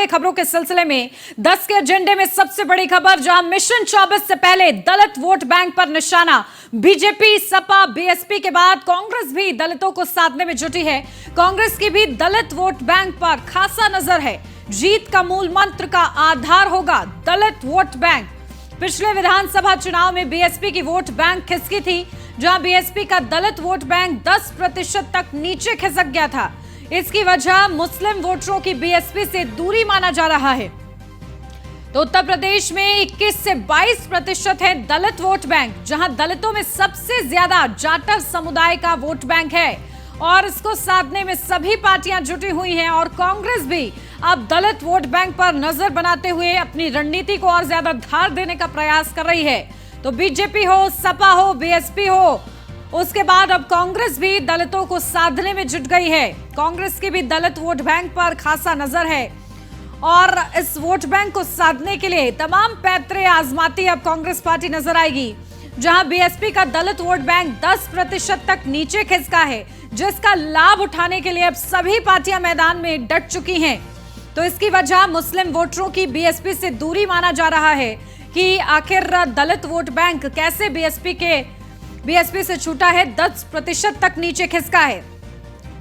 बड़ी खबरों के सिलसिले में 10 के एजेंडे में सबसे बड़ी खबर, जहां मिशन 24 से पहले दलित वोट बैंक पर निशाना। बीजेपी, सपा, बीएसपी के बाद कांग्रेस भी दलितों को साधने में जुटी है। कांग्रेस की भी दलित वोट बैंक पर खासा नजर है। जीत का मूल मंत्र का आधार होगा दलित वोट बैंक। पिछले विधानसभा चुनाव में बीएसपी की वोट बैंक खिसकी थी, जहां बीएसपी का दलित वोट बैंक 10% तक नीचे खिसक गया था। इसकी वजह मुस्लिम वोटरों की बीएसपी से दूरी माना जा रहा है। तो उत्तर प्रदेश में 21 से 22% है दलित वोट बैंक, जहां दलितों में सबसे ज्यादा जाटव समुदाय का वोट बैंक है और इसको साधने में सभी पार्टियां जुटी हुई हैं। और कांग्रेस भी अब दलित वोट बैंक पर नजर बनाते हुए अपनी रणनीति को और ज्यादा धार देने का प्रयास कर रही है। तो बीजेपी हो, सपा हो, बीएसपी हो, उसके बाद अब कांग्रेस भी दलितों को साधने में जुट गई है। कांग्रेस की भी दलित वोट बैंक पर खासा नजर है और इस वोट बैंक को साधने के लिए तमाम पैतरे आजमाती अब कांग्रेस पार्टी नजर आएगी। जहां बीएसपी का दलित वोट बैंक 10% तक नीचे खिसका है, जिसका लाभ उठाने के लिए अब सभी पार्टियां मैदान में डट चुकी हैं। तो इसकी वजह मुस्लिम वोटरों की बीएसपी से दूरी माना जा रहा है कि आखिर दलित वोट बैंक कैसे बीएसपी से छूटा है, 10% तक नीचे खिसका है।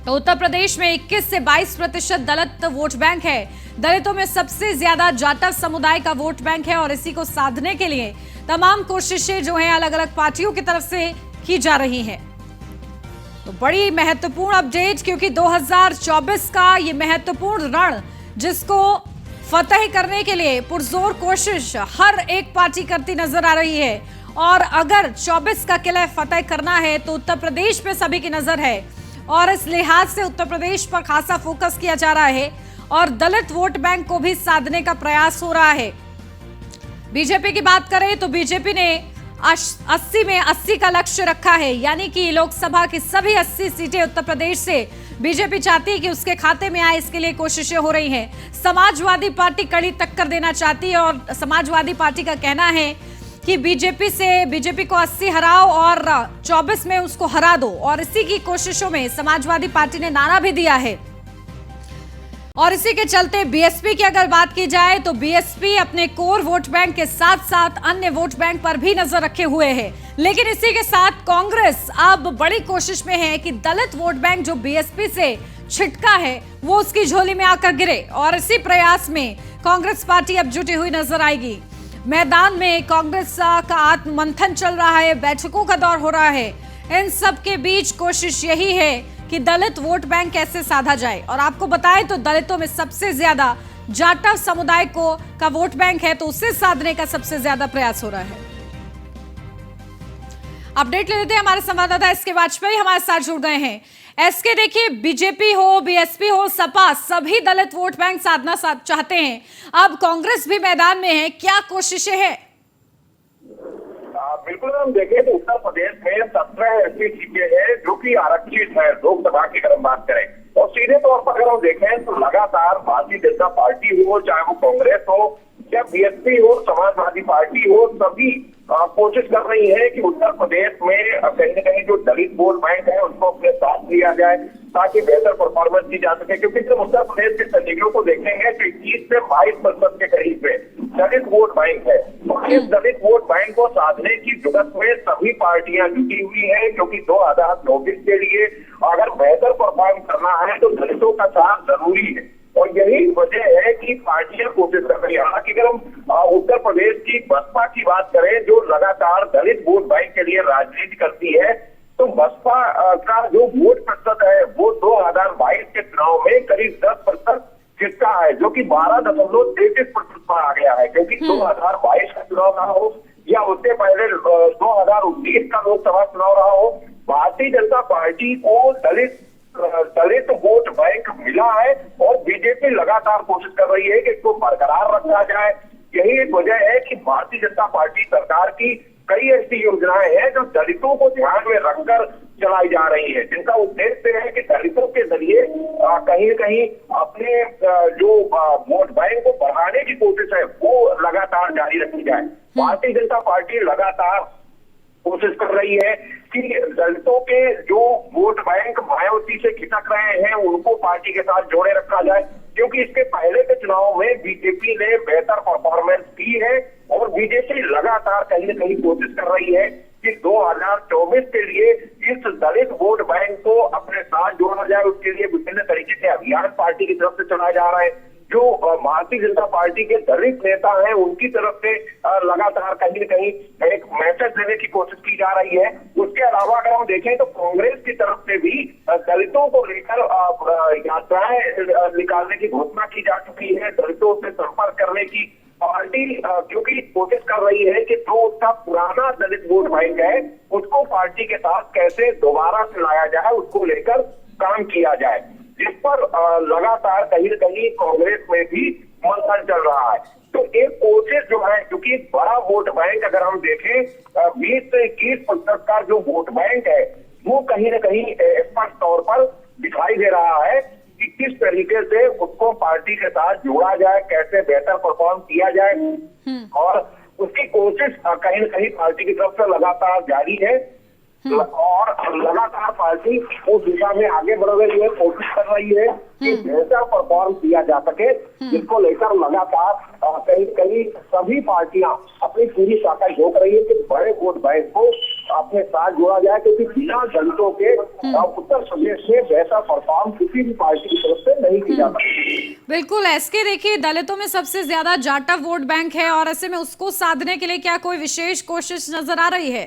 तो उत्तर प्रदेश में 21 से 22% दलित वोट बैंक है। दलितों में सबसे ज्यादा जाटव समुदाय का वोट बैंक है और इसी को साधने के लिए तमाम कोशिशें जो हैं अलग अलग पार्टियों की तरफ से की जा रही हैं। तो बड़ी महत्वपूर्ण अपडेट, क्योंकि 2024 का ये महत्वपूर्ण रण जिसको फतेह करने के लिए पुरजोर कोशिश हर एक पार्टी करती नजर आ रही है। और अगर 24 का किला फतेह करना है तो उत्तर प्रदेश पे सभी की नजर है और इस लिहाज से उत्तर प्रदेश पर खासा फोकस किया जा रहा है और दलित वोट बैंक को भी साधने का प्रयास हो रहा है। बीजेपी की बात करें तो बीजेपी ने 80 में 80 का लक्ष्य रखा है, यानी कि लोकसभा की सभी 80 सीटें उत्तर प्रदेश से बीजेपी चाहती है कि उसके खाते में आए, इसके लिए कोशिशें हो रही हैं। समाजवादी पार्टी कड़ी टक्कर देना चाहती है और समाजवादी पार्टी का कहना है कि बीजेपी को 80 हराओ और 24 में उसको हरा दो, और इसी की कोशिशों में समाजवादी पार्टी ने नारा भी दिया है। और इसी के चलते बीएसपी की अगर बात की जाए तो बीएसपी अपने कोर वोट बैंक के साथ साथ अन्य वोट बैंक पर भी नजर रखे हुए है। लेकिन इसी के साथ कांग्रेस अब बड़ी कोशिश में है कि दलित वोट बैंक जो बीएसपी से छिटका है वो उसकी झोली में आकर गिरे, और इसी प्रयास में कांग्रेस पार्टी अब जुटी हुई नजर आएगी। मैदान में कांग्रेस का आत्ममंथन चल रहा है, बैठकों का दौर हो रहा है। इन सब के बीच कोशिश यही है कि दलित वोट बैंक कैसे साधा जाए। और आपको बताएं तो दलितों में सबसे ज्यादा जाटव समुदाय का वोट बैंक है, तो उसे साधने का सबसे ज्यादा प्रयास हो रहा है। अपडेट ले लेते हैं, हमारे संवाददाता एसके वाजपेयी हमारे साथ जुड़ गए हैं। एसके, देखिए, बीजेपी हो, बीएसपी हो, सपा, सभी दलित वोट बैंक साधना चाहते हैं। अब कांग्रेस भी मैदान में है, क्या कोशिशें हैं? बिल्कुल, हम देखें तो उत्तर प्रदेश में 17 ऐसी सीटें हैं जो कि आरक्षित है लोकसभा की अगर हम बात करें। और सीधे तौर पर अगर हम देखें तो लगातार भारतीय जनता पार्टी हो, चाहे वो कांग्रेस हो या बीएसपी हो, समाजवादी पार्टी हो, सभी कोशिश कर रही है कि उत्तर प्रदेश में कहीं न कहीं जो दलित वोट बैंक है उसको अपने साथ लिया जाए ताकि बेहतर परफॉर्मेंस की जा सके। क्योंकि जब उत्तर प्रदेश के सर्टिफिकेट को देखेंगे तो 21 से 22% के करीब पे दलित वोट बैंक है। तो इस दलित वोट बैंक को साधने की जुगत में सभी पार्टियां जुटी हुई है, क्योंकि 2024 के लिए अगर बेहतर परफॉर्म करना है तो दलितों का साथ जरूरी है। और यही वजह है कि पार्टियां कोशिश कर रही है। हालांकि अगर हम उत्तर प्रदेश की बसपा की बात करें जो लगातार दलित वोट बैंक के लिए राजनीति करती है, तो बसपा का जो वोट प्रतिशत है वो 2022 के चुनाव में करीब 10% खिसका है, जो कि 12.33% पर आ गया है। क्योंकि 2022 का चुनाव रहा हो या उससे पहले 2019 का लोकसभा चुनाव रहा हो, भारतीय जनता पार्टी को दलित वोट बैंक मिला है और बीजेपी लगातार कोशिश कर रही है कि इसको बरकरार रखा जाए। यही एक वजह है कि भारतीय जनता पार्टी सरकार की कई ऐसी योजनाएं हैं जो दलितों को ध्यान में रखकर चलाई जा रही है, जिनका उद्देश्य है कि दलितों के जरिए कहीं न कहीं अपने जो वोट बैंक को बढ़ाने की कोशिश है वो लगातार जारी रखी जाए। भारतीय जनता पार्टी लगातार कोशिश कर रही है कि दलितों के जो वोट बैंक मायावती से खिसक रहे हैं उनको पार्टी के साथ जोड़े रखा जाए। क्योंकि इसके पहले के चुनाव में बीजेपी ने बेहतर परफॉर्मेंस की है और बीजेपी लगातार कहीं न कहीं कोशिश कर रही है कि 2024 के लिए इस दलित वोट बैंक को अपने साथ जोड़ा जाए। उसके लिए विभिन्न तरीके के अभियान पार्टी की तरफ से चलाए जा रहे हैं। जो भारतीय जनता पार्टी के दलित नेता हैं उनकी तरफ से लगातार कहीं न कहीं एक मैसेज देने की कोशिश की जा रही है। उसके अलावा अगर हम देखें तो कांग्रेस की तरफ से भी दलितों को लेकर यात्राएं निकालने की घोषणा की जा चुकी है। दलितों से संपर्क करने की पार्टी क्योंकि कोशिश कर रही है कि जो उसका पुराना दलित वोट बैंक है उसको पार्टी के साथ कैसे दोबारा से लाया जाए, उसको लेकर काम किया जाए, जिस पर लगातार कहीं न कहीं कांग्रेस में भी मंथन चल रहा है। तो एक कोशिश जो है, क्योंकि बड़ा वोट बैंक अगर हम देखें 20 से 21% का जो वोट बैंक है वो कहीं न कहीं स्पष्ट तौर पर दिखाई दे रहा है कि किस तरीके से उसको पार्टी के साथ जोड़ा जाए, कैसे बेहतर परफॉर्म किया जाए और उसकी कोशिश कहीं न कहीं पार्टी की तरफ से लगातार जारी है और लगातार पार्टी उस दिशा में आगे बढ़ रही है, कोशिश कर रही है कि बेहतर परफॉर्म किया जा सके, जिसको लेकर लगातार कहीं कहीं सभी पार्टियां अपनी पूरी ताकत झोंक रही है कि बड़े वोट बैंक को अपने साथ जोड़ा जाए, क्योंकि बिना दलितों के उत्तर प्रदेश में बेहतर परफॉर्म किसी भी पार्टी की तरफ से नहीं की जा सकती। बिल्कुल एसके, देखिए दलितों में सबसे ज्यादा जाटा वोट बैंक है और ऐसे में उसको साधने के लिए क्या कोई विशेष कोशिश नजर आ रही है?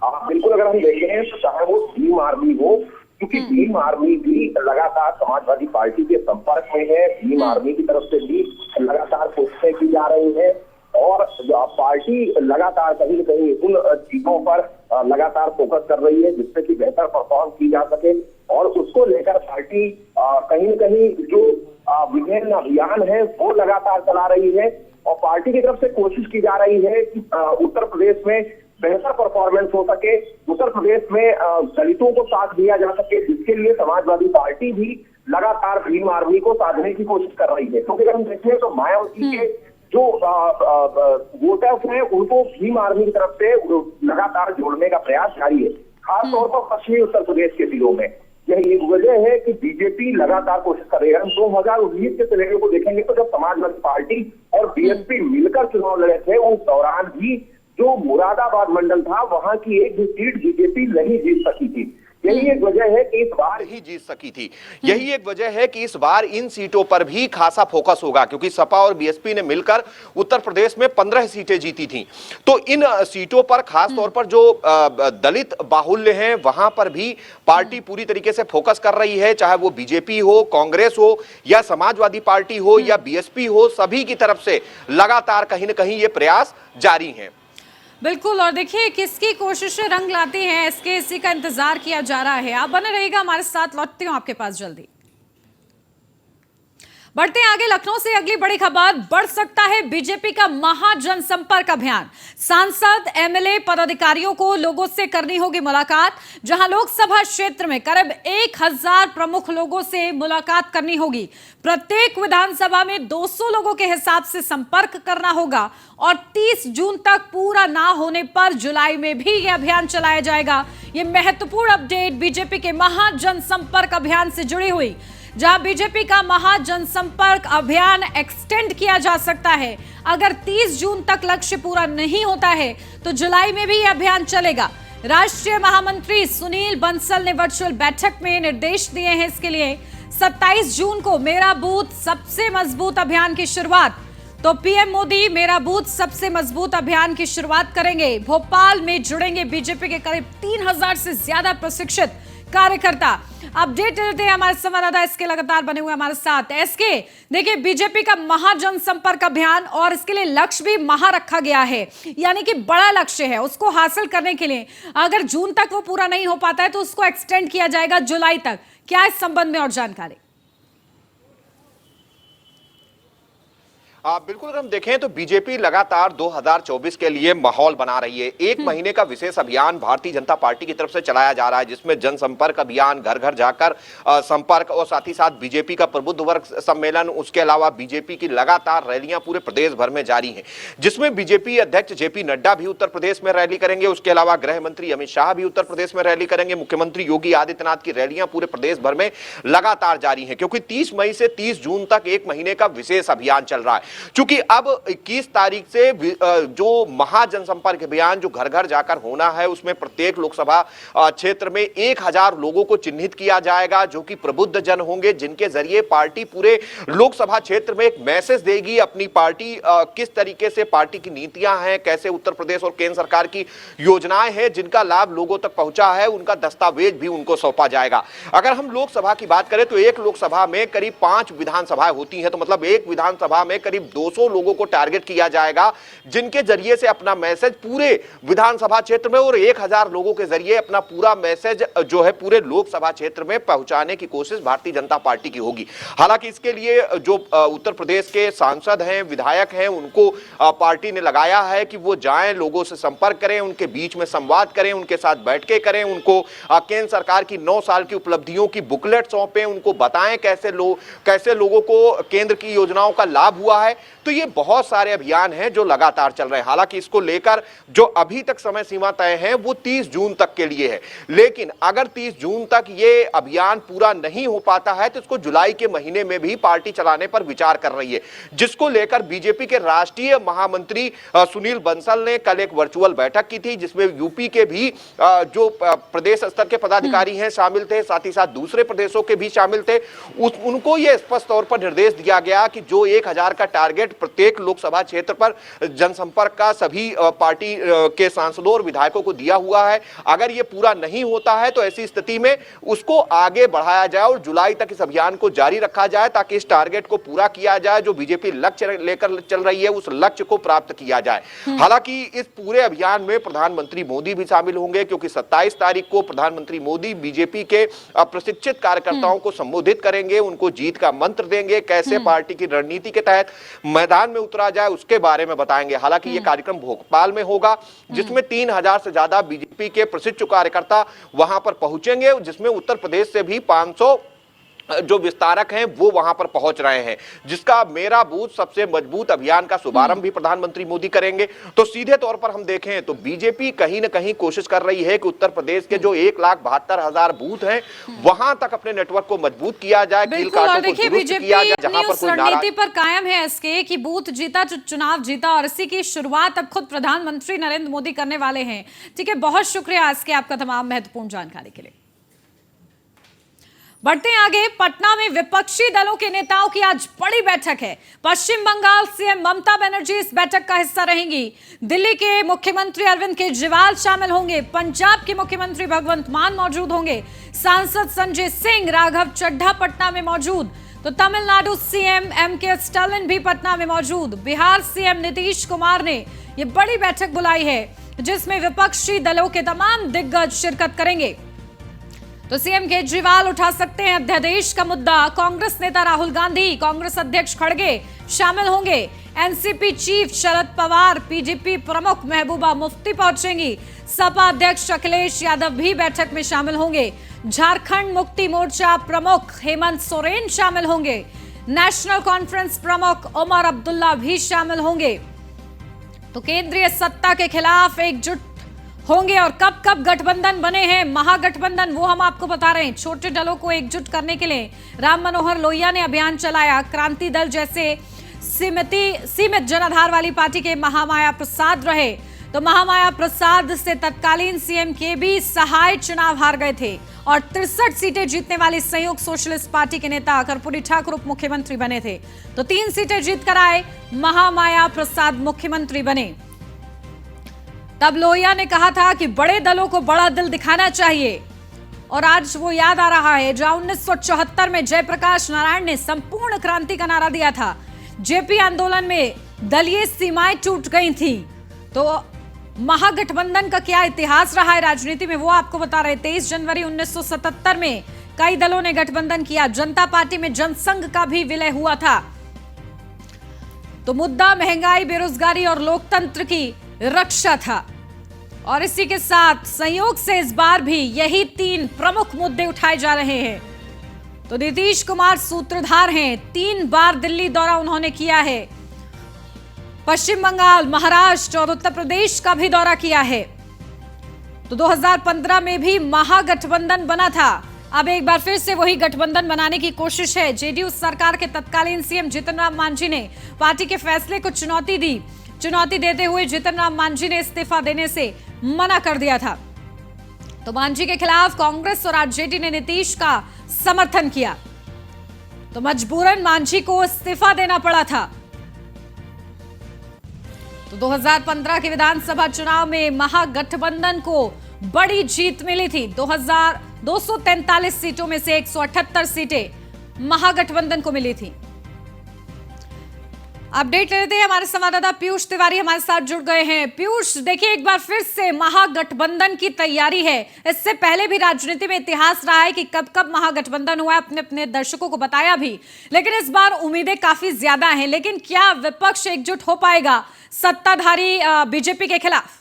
बिल्कुल, अगर हम देखें तो चाहे वो भीम आर्मी हो, क्योंकि भीम आर्मी भी लगातार समाजवादी पार्टी के संपर्क में है। भीम आर्मी की तरफ से भी लगातार कोशिशें की जा रही है और पार्टी लगातार कहीं न कहीं उन चीजों पर लगातार फोकस कर रही है जिससे कि बेहतर परफॉर्म की जा सके और उसको लेकर पार्टी कहीं न कहीं जो विभिन्न अभियान है वो लगातार चला रही है और पार्टी की तरफ से कोशिश की जा रही है कि उत्तर प्रदेश में बेहतर परफॉर्मेंस हो सके, उत्तर प्रदेश में दलितों को साथ दिया जा सके, जिसके लिए समाजवादी पार्टी भी लगातार भीम आर्मी को साधने की कोशिश कर रही है। क्योंकि अगर हम देखें तो मायावती के जो वोटर्स हैं उनको भीम आर्मी की तरफ से लगातार जोड़ने का प्रयास जारी है, खासतौर पर पश्चिमी उत्तर प्रदेश के जिलों में। यही एक वजह है कि बीजेपी लगातार कोशिश कर रही है। हम 2019 के सिनेरियो को देखेंगे तो जब समाजवादी पार्टी और बीएसपी मिलकर चुनाव लड़े थे उस दौरान भी जो मुरादाबाद मंडल था वहां की एक भी सीट बीजेपी नहीं जीत सकी थी। यही एक वजह है कि इस बार ही जीत सकी थी। यही एक वजह है कि इस बार इन सीटों पर भी खासा फोकस होगा, क्योंकि सपा और बीएसपी ने मिलकर उत्तर प्रदेश में 15 सीटें जीती थी। तो इन सीटों पर खास तौर पर जो दलित बाहुल्य हैं वहां पर भी पार्टी पूरी तरीके से फोकस कर रही है, चाहे वो बीजेपी हो, कांग्रेस हो या समाजवादी पार्टी हो या बीएसपी हो, सभी की तरफ से लगातार कहीं ना कहीं ये प्रयास जारी हैं। बिल्कुल, और देखिए किसकी कोशिशें रंग लाती हैं इसके इसी का इंतजार किया जा रहा है। आप बने रहिएगा हमारे साथ, लौटती हूं आपके पास जल्दी। बढ़ते हैं आगे, लखनऊ से अगली बड़ी खबर। बढ़ सकता है बीजेपी का महाजनसंपर्क अभियान। सांसद, एमएलए, पदाधिकारियों को लोगों से करनी होगी मुलाकात। जहां लोकसभा क्षेत्र में करीब 1000 प्रमुख लोगों से मुलाकात करनी होगी। प्रत्येक विधानसभा में 200 लोगों के हिसाब से संपर्क करना होगा और 30 जून तक पूरा ना होने पर जुलाई में भी यह अभियान चलाया जाएगा। यह महत्वपूर्ण अपडेट बीजेपी के महाजनसंपर्क अभियान से जुड़ी हुई, जहां बीजेपी का महाजनसंपर्क अभियान एक्सटेंड किया जा सकता है। अगर 30 जून तक लक्ष्य पूरा नहीं होता है तो जुलाई में भी यह अभियान चलेगा। राष्ट्रीय महामंत्री सुनील बंसल ने वर्चुअल बैठक में निर्देश दिए हैं इसके लिए। 27 जून को मेरा बूथ सबसे मजबूत अभियान की शुरुआत, तो पीएम मोदी मेरा बूथ सबसे मजबूत अभियान की शुरुआत करेंगे। भोपाल में जुड़ेंगे बीजेपी के करीब 3000 से ज्यादा प्रशिक्षित कार्यकर्ता। अपडेट देते हैं हमारे संवाददाता एसके, लगातार बने हुए हमारे साथ। एसके, देखिए बीजेपी का महाजनसंपर्क अभियान और इसके लिए लक्ष्य भी महा रखा गया है, यानी कि बड़ा लक्ष्य है। उसको हासिल करने के लिए अगर जून तक वो पूरा नहीं हो पाता है तो उसको एक्सटेंड किया जाएगा जुलाई तक। क्या इस संबंध में और जानकारी? बिल्कुल, अगर हम देखें तो बीजेपी लगातार 2024 के लिए माहौल बना रही है। एक महीने का विशेष अभियान भारतीय जनता पार्टी की तरफ से चलाया जा रहा है, जिसमें जनसंपर्क अभियान, घर घर जाकर संपर्क और साथ ही साथ बीजेपी का प्रबुद्ध वर्ग सम्मेलन, उसके अलावा बीजेपी की लगातार रैलियां पूरे प्रदेश भर में जारी हैं, जिसमें बीजेपी अध्यक्ष जेपी नड्डा भी उत्तर प्रदेश में रैली करेंगे। उसके अलावा गृह मंत्री अमित शाह भी उत्तर प्रदेश में रैली करेंगे। मुख्यमंत्री योगी आदित्यनाथ की रैलियां पूरे प्रदेश भर में लगातार जारी हैं, क्योंकि 30 मई से 30 जून तक एक महीने का विशेष अभियान चल रहा है। क्योंकि अब 21 तारीख से जो महाजनसंपर्क अभियान जो घर घर जाकर होना है, उसमें प्रत्येक लोकसभा क्षेत्र में 1000 लोगों को चिन्हित किया जाएगा, जो कि प्रबुद्ध जन होंगे, जिनके जरिए पार्टी पूरे लोकसभा क्षेत्र में एक मैसेज देगी। अपनी पार्टी किस तरीके से पार्टी की नीतियां हैं, कैसे उत्तर प्रदेश और केंद्र सरकार की योजनाएं हैं, जिनका लाभ लोगों तक पहुंचा है, उनका दस्तावेज भी उनको सौंपा जाएगा। अगर हम लोकसभा की बात करें तो एक लोकसभा में करीब 5 विधानसभाएं होती हैं, तो मतलब एक विधानसभा में करीब 200 लोगों को टारगेट किया जाएगा, जिनके जरिए से अपना मैसेज पूरे विधानसभा क्षेत्र में और 1000 लोगों के जरिए अपना पूरा मैसेज जो है पूरे लोकसभा क्षेत्र में पहुंचाने की कोशिश भारतीय जनता पार्टी की होगी। हालांकि इसके लिए जो उत्तर प्रदेश के सांसद हैं, विधायक हैं, उनको पार्टी ने लगाया है कि वो जाएं, लोगों से संपर्क करें, उनके बीच में संवाद करें, उनके साथ बैठकें करें, उनको केंद्र सरकार की 9 साल की उपलब्धियों की बुकलेट सौंपें, उनको बताएं कैसे लोगों को केंद्र की योजनाओं का लाभ हुआ है। तो ये बहुत सारे अभियान हैं जो लगातार चल रहे हैं। हालांकि इसको लेकर जो अभी तक समय सीमा तय है वो 30 जून तक के लिए है, लेकिन अगर 30 जून तक ये अभियान पूरा नहीं हो पाता है तो इसको जुलाई के महीने में भी पार्टी चलाने पर विचार कर रही है, जिसको लेकर बीजेपी के राष्ट्रीय महामंत्री सुनील बंसल ने कल एक वर्चुअल बैठक की थी, जिसमें यूपी के भी जो प्रदेश स्तर के पदाधिकारी हैं शामिल थे, साथ ही साथ दूसरे प्रदेशों के भी शामिल थे। उनको यह स्पष्ट तौर पर निर्देश दिया गया कि जो 1000 का टारगेट प्रत्येक लोकसभा क्षेत्र पर जनसंपर्क का सभी पार्टी के सांसदों और विधायकों को दिया हुआ है, अगर ये पूरा नहीं होता है तो ऐसी स्थिति में उसको आगे बढ़ाया जाए और जुलाई तक इस अभियान को जारी रखा जाए, ताकि इस टारगेट को पूरा किया जाए। जो बीजेपी लक्ष्य लेकर चल रही है उस लक्ष्य को प्राप्त किया जाए। हालांकि इस पूरे अभियान में प्रधानमंत्री मोदी भी शामिल होंगे, क्योंकि 27 तारीख को प्रधानमंत्री मोदी बीजेपी के प्रशिक्षित कार्यकर्ताओं को संबोधित करेंगे, उनको जीत का मंत्र देंगे, कैसे पार्टी की रणनीति के तहत मैदान में उतरा जाए उसके बारे में बताएंगे। हालांकि यह कार्यक्रम भोपाल में होगा, जिसमें 3000 से ज्यादा बीजेपी के प्रशिक्षित कार्यकर्ता वहां पर पहुंचेंगे, जिसमें उत्तर प्रदेश से भी 500 जो विस्तारक हैं वो वहां पर पहुंच रहे हैं, जिसका मेरा बूथ सबसे मजबूत अभियान का शुभारंभ भी प्रधानमंत्री मोदी करेंगे। तो सीधे तौर पर हम देखें तो बीजेपी कहीं ना कहीं कोशिश कर रही है कि उत्तर प्रदेश के जो 1,72,000 बूथ हैं वहां तक अपने नेटवर्क को मजबूत किया जाए, कील कांटों को दुरुस्त किया जाए, जहां पर कोई रणनीति पर कायम है एसके कि बूथ जीता चुनाव जीता, और इसी की शुरुआत अब खुद प्रधानमंत्री नरेंद्र मोदी करने वाले हैं। ठीक है, बहुत शुक्रिया एसके आपका तमाम महत्वपूर्ण जानकारी के लिए। बढ़ते हैं आगे। पटना में विपक्षी दलों के नेताओं की आज बड़ी बैठक है। पश्चिम बंगाल सीएम ममता बनर्जी इस बैठक का हिस्सा रहेंगी। दिल्ली के मुख्यमंत्री अरविंद केजरीवाल शामिल होंगे। पंजाब के मुख्यमंत्री भगवंत मान मौजूद होंगे। सांसद संजय सिंह, राघव चड्ढा पटना में मौजूद। तो तमिलनाडु सीएम एमके स्टालिन भी पटना में मौजूद। बिहार सीएम नीतीश कुमार ने यह बड़ी बैठक बुलाई है, जिसमें विपक्षी दलों के तमाम दिग्गज शिरकत करेंगे। तो सीएम केजरीवाल उठा सकते हैं अध्यादेश का मुद्दा। कांग्रेस नेता राहुल गांधी, कांग्रेस अध्यक्ष खड़गे शामिल होंगे। NCP chief Sharad Pawar, PDP प्रमुख महबूबा मुफ्ती पहुंचेंगी। सपा अध्यक्ष अखिलेश यादव भी बैठक में शामिल होंगे। झारखंड मुक्ति मोर्चा प्रमुख हेमंत सोरेन शामिल होंगे। नेशनल कॉन्फ्रेंस प्रमुख उमर अब्दुल्ला भी शामिल होंगे। तो केंद्रीय सत्ता के खिलाफ एकजुट होंगे। और कब कब गठबंधन बने हैं, महागठबंधन, वो हम आपको बता रहे हैं। छोटे दलों को एकजुट करने के लिए राम मनोहर लोहिया ने अभियान चलाया। क्रांति दल जैसे सीमित जनाधार वाली पार्टी के महामाया प्रसाद रहे। तो महामाया प्रसाद से तत्कालीन सीएम के भी सहाय चुनाव हार गए थे और 63 सीटें जीतने वाली संयुक्त सोशलिस्ट पार्टी के नेता कर्पूरी ठाकुर उप मुख्यमंत्री बने थे। तो 3 सीटें जीत कर आए, महामाया प्रसाद मुख्यमंत्री बने। तब लोहिया ने कहा था कि बड़े दलों को बड़ा दिल दिखाना चाहिए, और आज वो याद आ रहा है जहां 1974 में जयप्रकाश नारायण ने संपूर्ण क्रांति का नारा दिया था। जेपी आंदोलन में दलीय सीमाएं टूट गई थी। तो महागठबंधन का क्या इतिहास रहा है राजनीति में, वो आपको बता रहे। 23 जनवरी 1977 में कई दलों ने गठबंधन किया। जनता पार्टी में जनसंघ का भी विलय हुआ था। तो मुद्दा महंगाई, बेरोजगारी और लोकतंत्र की रक्षा था। और इसी के साथ संयोग से इस बार भी यही 3 प्रमुख मुद्दे उठाए जा रहे हैं। तो नीतीश कुमार सूत्रधार हैं, 3 बार दिल्ली दौरा उन्होंने किया है, पश्चिम बंगाल, महाराष्ट्र और उत्तर प्रदेश का भी दौरा किया है। तो 2015 में भी महागठबंधन बना था। अब एक बार फिर से वही गठबंधन बनाने की कोशिश है। जेडीयू सरकार के तत्कालीन सीएम जीतन राम मांझी ने पार्टी के फैसले को चुनौती दी। चुनौती देते हुए जीतन राम मांझी ने इस्तीफा देने से मना कर दिया था। तो मांझी के खिलाफ कांग्रेस और आरजेडी ने नीतीश का समर्थन किया, तो मजबूरन मांझी को इस्तीफा देना पड़ा था। तो 2015 के विधानसभा चुनाव में महागठबंधन को बड़ी जीत मिली थी। 243 सीटों में से 178 सीटें महागठबंधन को मिली थी। अपडेट लेते हैं, हमारे संवाददाता पीयूष तिवारी हमारे साथ जुड़ गए हैं। पीयूष, देखिए एक बार फिर से महागठबंधन की तैयारी है। इससे पहले भी राजनीति में इतिहास रहा है कि कब कब महागठबंधन हुआ है, अपने अपने दर्शकों को बताया भी, लेकिन इस बार उम्मीदें काफी ज्यादा हैं। लेकिन क्या विपक्ष एकजुट हो पाएगा सत्ताधारी बीजेपी के खिलाफ?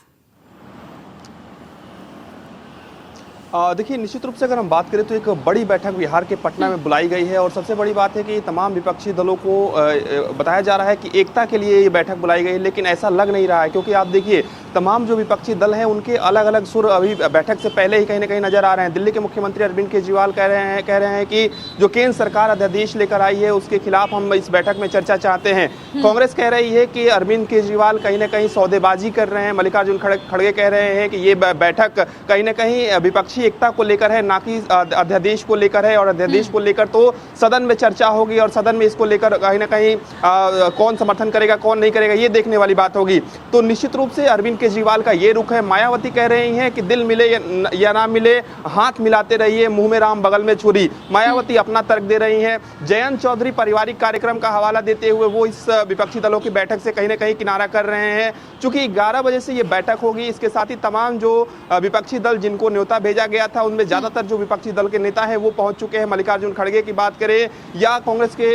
देखिए, निश्चित रूप से अगर हम बात करें तो एक बड़ी बैठक बिहार के पटना में बुलाई गई है और सबसे बड़ी बात है कि तमाम विपक्षी दलों को बताया जा रहा है कि एकता के लिए ये बैठक बुलाई गई है, लेकिन ऐसा लग नहीं रहा है, क्योंकि आप देखिए तमाम जो विपक्षी दल हैं उनके अलग अलग सुर अभी बैठक से पहले ही कहीं ना कहीं नजर आ रहे हैं। दिल्ली के मुख्यमंत्री अरविंद केजरीवाल कह रहे हैं कि जो केंद्र सरकार अध्यादेश लेकर आई है उसके खिलाफ हम इस बैठक में चर्चा चाहते हैं। कांग्रेस कह रही है कि अरविंद केजरीवाल कहीं ना कहीं सौदेबाजी कर रहे हैं। मल्लिकार्जुन खड़गे कह रहे हैं कि ये बैठक कहीं ना कहीं विपक्षी एकता को लेकर है, ना कि अध्यादेश को लेकर है, और अध्यादेश को लेकर तो सदन में चर्चा होगी और सदन में इसको लेकर कहीं ना कहीं कौन समर्थन करेगा कौन नहीं करेगा ये देखने वाली बात होगी। तो निश्चित रूप से अरविंद केजरीवाल का ये रुख है। मायावती कह रही हैं कि दिल मिले या ना मिले, हाथ मिलाते रहिए, मुंह में राम बगल में छुरी। मायावती अपना तर्क दे रही हैं। जयंत चौधरी पारिवारिक कार्यक्रम का हवाला देते हुए वो इस विपक्षी दलों की बैठक से कहीं ना कहीं किनारा कर रहे हैं। चूंकि 11 बजे से ये बैठक होगी, इसके साथ ही तमाम जो विपक्षी दल जिनको न्योता भेजा गया था उनमें ज्यादातर जो विपक्षी दल के नेता हैं वो पहुंच चुके हैं। मल्लिकार्जुन खड़गे की बात करें या कांग्रेस के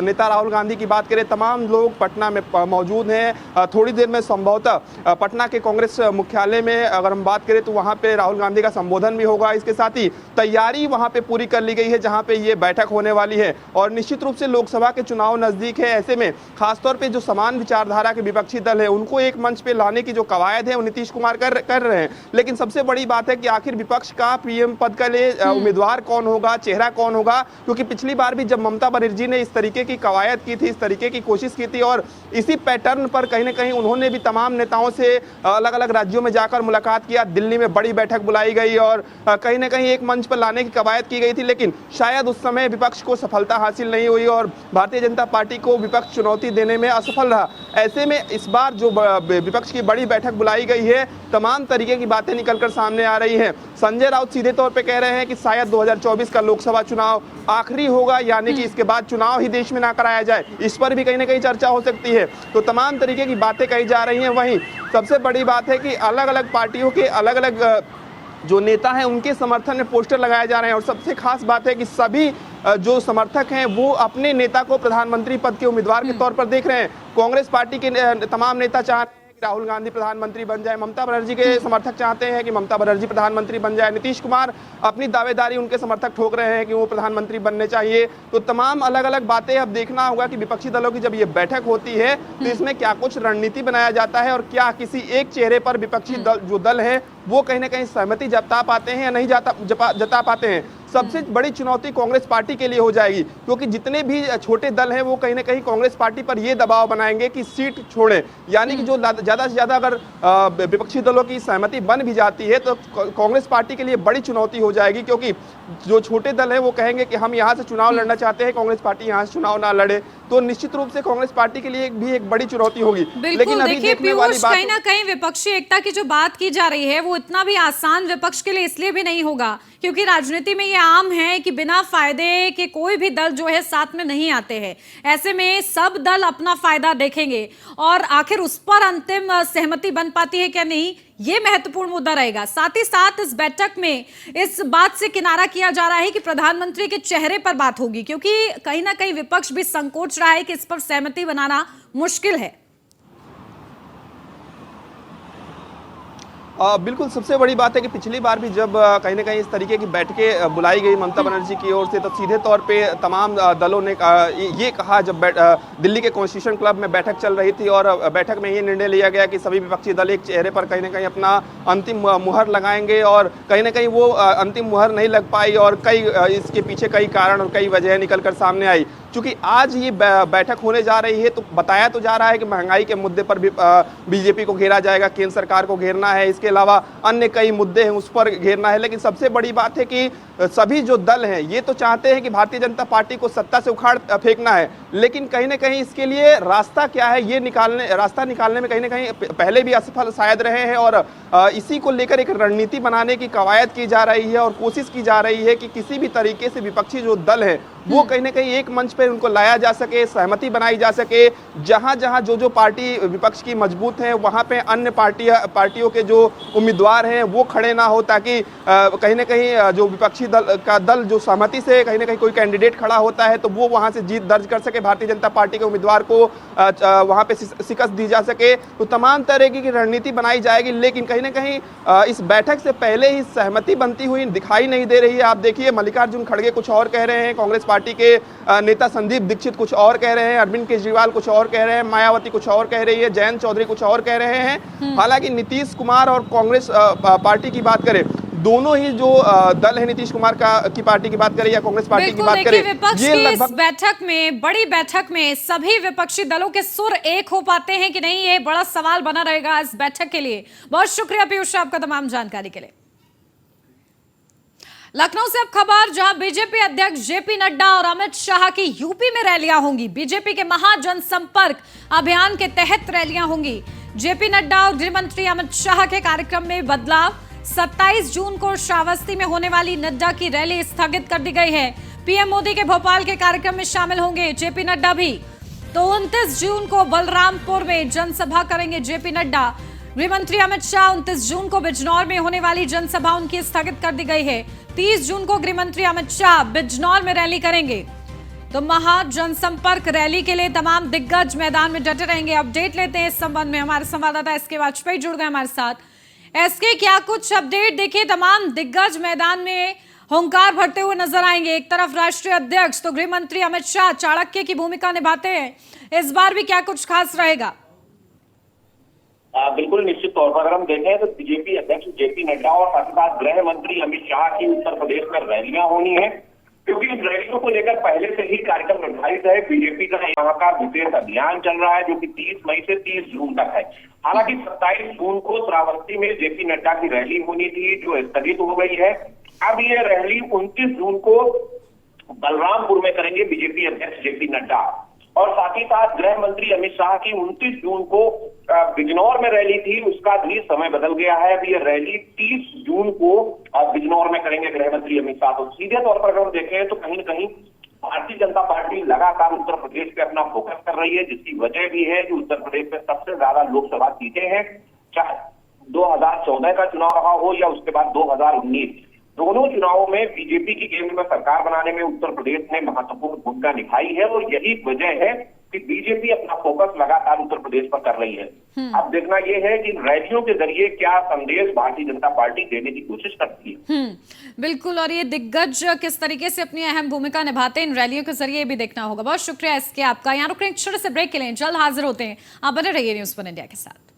नेता राहुल गांधी की बात करें, तमाम लोग पटना में मौजूद हैं। थोड़ी देर में संभवतः पटना के कांग्रेस मुख्यालय में अगर हम बात करें तो वहां पे राहुल गांधी का संबोधन भी होगा। इसके साथ ही तैयारी वहां पे पूरी कर ली गई है जहां पे ये बैठक होने वाली है। और निश्चित रूप से लोकसभा के चुनाव नजदीक है, ऐसे में खासतौर पे जो समान विचारधारा के विपक्षी दल है उनको एक मंच पे लाने की जो कवायद है वो नीतीश कुमार कर रहे हैं। लेकिन सबसे बड़ी बात है कि आखिर विपक्ष का पीएम पद के लिए उम्मीदवार कौन होगा, चेहरा कौन होगा, क्योंकि पिछली बार भी जब ममता बनर्जी ने इस तरीके की कवायद की थी, इस तरीके की कोशिश की थी और इसी पैटर्न पर कहीं ना कहीं उन्होंने भी तमाम नेताओं से अलग अलग राज्यों में जाकर मुलाकात किया। दिल्ली में बड़ी बैठक बुलाई गई और कहीं ना कहीं एक मंच पर लाने की कवायद की गई थी, लेकिन शायद उस समय विपक्ष को सफलता हासिल नहीं हुई और भारतीय जनता पार्टी को विपक्ष चुनौती देने में असफल रहा। ऐसे में इस बार जो विपक्ष की बड़ी बैठक बुलाई गई है, तमाम तरीके की बातें निकलकर सामने आ रही हैं। संजय राउत सीधे तौर पे कह रहे हैं कि शायद 2024 का लोकसभा चुनाव आखिरी होगा, यानी कि इसके बाद चुनाव ही देश में ना कराया जाए, इस पर भी कहीं ना कहीं चर्चा हो सकती है। तो तमाम तरीके की बातें कही जा रही हैं। वहीं सबसे बड़ी बात है कि अलग अलग पार्टियों के अलग अलग जो नेता हैं उनके समर्थन में पोस्टर लगाए जा रहे हैं और सबसे खास बात है कि सभी जो समर्थक हैं वो अपने नेता को प्रधानमंत्री पद के उम्मीदवार के तौर पर देख रहे हैं। कांग्रेस पार्टी के तमाम नेता चाह रहे हैं कि राहुल गांधी प्रधानमंत्री बन जाए, ममता बनर्जी के समर्थक चाहते हैं कि ममता बनर्जी प्रधानमंत्री बन जाए, नीतीश कुमार अपनी दावेदारी उनके समर्थक ठोक रहे हैं कि वो प्रधानमंत्री बनने चाहिए। तो तमाम अलग अलग बातें अब देखना होगा कि विपक्षी दलों की जब ये बैठक होती है तो इसमें क्या कुछ रणनीति बनाया जाता है और क्या किसी एक चेहरे पर विपक्षी दल है वो कहीं ना कहीं सहमति जता पाते हैं या नहीं जता पाते हैं। सबसे बड़ी चुनौती कांग्रेस पार्टी के लिए हो जाएगी, क्योंकि जितने भी छोटे दल हैं वो कहीं ना कहीं कांग्रेस पार्टी पर ये दबाव बनाएंगे कि सीट छोड़ें, यानी कि जो ज्यादा से ज्यादा अगर विपक्षी दलों की सहमति बन भी जाती है तो कांग्रेस पार्टी के लिए बड़ी चुनौती हो जाएगी, क्योंकि जो छोटे दल हैं वो कहेंगे कि हम यहाँ से चुनाव लड़ना चाहते हैं, कांग्रेस पार्टी यहाँ से चुनाव ना लड़े। तो निश्चित रूप से कांग्रेस पार्टी के लिए भी एक बड़ी चुनौती होगी। लेकिन अभी देखने वाली बात कहीं ना कहीं विपक्षी एकता की जो बात की जा रही है वो इतना भी आसान विपक्ष के लिए इसलिए भी नहीं होगा क्योंकि राजनीति में ये आम है कि बिना फायदे के कोई भी दल जो है साथ में नहीं आते हैं। ऐसे में सब दल अपना फायदा देखेंगे और आखिर उस पर अंतिम सहमति बन पाती है क्या नहीं, ये महत्वपूर्ण मुद्दा रहेगा। साथ ही साथ इस बैठक में इस बात से किनारा किया जा रहा है कि प्रधानमंत्री के चेहरे पर बात होगी, क्योंकि कहीं ना कहीं विपक्ष भी संकोच रहा है कि इस पर सहमति बनाना मुश्किल है। बिल्कुल, सबसे बड़ी बात है कि पिछली बार भी जब कहीं ना कहीं इस तरीके की बैठकें बुलाई गई ममता बनर्जी की ओर से, तो सीधे तौर पे तमाम दलों ने ये कहा, जब दिल्ली के कॉन्स्टिट्यूशन क्लब में बैठक चल रही थी और बैठक में ये निर्णय लिया गया कि सभी विपक्षी दल एक चेहरे पर कहीं ना कहीं अपना अंतिम मुहर लगाएंगे, और कहीं ना कहीं वो अंतिम मुहर नहीं लग पाई और कई इसके पीछे कई कारण और कई वजह निकल कर सामने आई। चूंकि आज ये बैठक होने जा रही है, तो बताया तो जा रहा है कि महंगाई के मुद्दे पर भी बीजेपी को घेरा जाएगा, केंद्र सरकार को घेरना है, इसके अलावा अन्य कई मुद्दे हैं उस पर घेरना है। लेकिन सबसे बड़ी बात है कि सभी जो दल हैं ये तो चाहते हैं कि भारतीय जनता पार्टी को सत्ता से उखाड़ फेंकना है, लेकिन कहीं ना कहीं इसके लिए रास्ता क्या है, ये रास्ता निकालने में कहीं ना कहीं पहले भी असफल शायद रहे हैं, और इसी को लेकर एक रणनीति बनाने की कवायद की जा रही है और कोशिश की जा रही है कि किसी भी तरीके से विपक्षी जो दल है वो कहीं ना कहीं एक मंच पर उनको लाया जा सके, सहमति बनाई जा सके। जहां जहां जो पार्टी विपक्ष की मजबूत है वहां पे अन्य पार्टियों के जो उम्मीदवार हैं वो खड़े ना हो, ताकि कहीं ना कहीं जो विपक्षी दल जो सहमति से कहीं ना कहीं कोई कैंडिडेट खड़ा होता है तो वो वहां से जीत दर्ज कर सके, भारतीय जनता पार्टी के उम्मीदवार को वहां पे शिकस्त दी जा सके। तो तमाम तरह की रणनीति बनाई जाएगी, लेकिन कहीं ना कहीं इस बैठक से पहले ही सहमति बनती हुई दिखाई नहीं दे रही है। आप देखिए, मल्लिकार्जुन खड़गे कुछ और कह रहे हैं, कांग्रेस पार्टी के नेता संदीप दीक्षित कुछ और कह रहे हैं, अरविंद केजरीवाल कुछ और कह रहे हैं, मायावती कुछ और कह रही है, जयंत चौधरी कुछ और कह रहे हैं। हालांकि नीतीश कुमार और कांग्रेस पार्टी की बात करें, दोनों ही जो दल है, नीतीश कुमार की पार्टी की बात करें या कांग्रेस पार्टी की बात करें, ये लगभग इस बैठक में, बड़ी बैठक में सभी विपक्षी दलों के सुर एक हो पाते हैं कि नहीं, ये बड़ा सवाल बना रहेगा इस बैठक के लिए। बहुत शुक्रिया पीयूष आपका तमाम जानकारी के लिए। लखनऊ से अब खबर, जहां बीजेपी अध्यक्ष जेपी नड्डा और अमित शाह की यूपी में रैलियां होंगी। बीजेपी के महाजनसंपर्क अभियान के तहत रैलियां होंगी। जेपी नड्डा और गृह मंत्री अमित शाह के कार्यक्रम में बदलाव। 27 जून को श्रावस्ती में होने वाली नड्डा की रैली स्थगित कर दी गई है। पीएम मोदी के भोपाल के कार्यक्रम में शामिल होंगे जेपी नड्डा भी। तो 29 जून को बलरामपुर में जनसभा करेंगे जेपी नड्डा। गृहमंत्री अमित शाह 29 जून को बिजनौर में होने वाली जनसभा उनकी स्थगित कर दी गई है। 30 जून को गृहमंत्री अमित शाह बिजनौर में रैली करेंगे। तो महाजनसंपर्क रैली के लिए तमाम दिग्गज मैदान में डटे रहेंगे। अपडेट लेते हैं इस संबंध में, हमारे संवाददाता एसके वाजपेयी जुड़ गए हमारे साथ। एसके, क्या कुछ अपडेट? देखिए, तमाम दिग्गज मैदान में हुंकार भरते हुए नजर आएंगे। एक तरफ राष्ट्रीय अध्यक्ष तो गृह मंत्री अमित शाह चाणक्य की भूमिका निभाते हैं, इस बार भी क्या कुछ खास रहेगा? बिल्कुल, निश्चित तौर पर अगर हम देखें तो बीजेपी अध्यक्ष जेपी नड्डा और साथ ही साथ गृह मंत्री अमित शाह की उत्तर प्रदेश में रैलियां होनी है, क्योंकि इन रैलियों को लेकर पहले से ही कार्यक्रम निर्धारित है। बीजेपी का यहाँ का विशेष अभियान चल रहा है जो कि 30 मई से 30 जून तक है। हालांकि 27 जून को श्रावस्ती में जेपी नड्डा की रैली होनी थी जो स्थगित हो गई है। अब ये रैली 29 जून को बलरामपुर में करेंगे बीजेपी अध्यक्ष जेपी नड्डा, और साथ ही साथ गृह मंत्री अमित शाह की 29 जून को बिजनौर में रैली थी, उसका भी समय बदल गया है। अब ये रैली 30 जून को बिजनौर में करेंगे गृह मंत्री अमित शाह। तो सीधे तौर पर अगर हम देखें तो कहीं न कहीं भारतीय जनता पार्टी लगातार उत्तर प्रदेश पे अपना फोकस कर रही है, जिसकी वजह भी है कि उत्तर प्रदेश में सबसे ज्यादा लोकसभा सीटें हैं, चाहे 2014 का चुनाव रहा हो या उसके बाद 2019, दोनों चुनावों में बीजेपी की केंद्र में सरकार बनाने में उत्तर प्रदेश ने महत्वपूर्ण भूमिका निभाई है, और यही वजह है कि बीजेपी अपना फोकस लगातार उत्तर प्रदेश पर कर रही है। अब देखना यह है कि रैलियों के जरिए क्या संदेश भारतीय जनता पार्टी देने की कोशिश करती है। बिल्कुल, और ये दिग्गज किस तरीके से अपनी अहम भूमिका निभाते हैं इन रैलियों के जरिए भी देखना होगा। बहुत शुक्रिया इसके आपका। यहाँ रुक रहे हैं छोटे से ब्रेक के लिए, जल्द हाजिर होते हैं, आप बने रहिए न्यूज़ 1 इंडिया के साथ।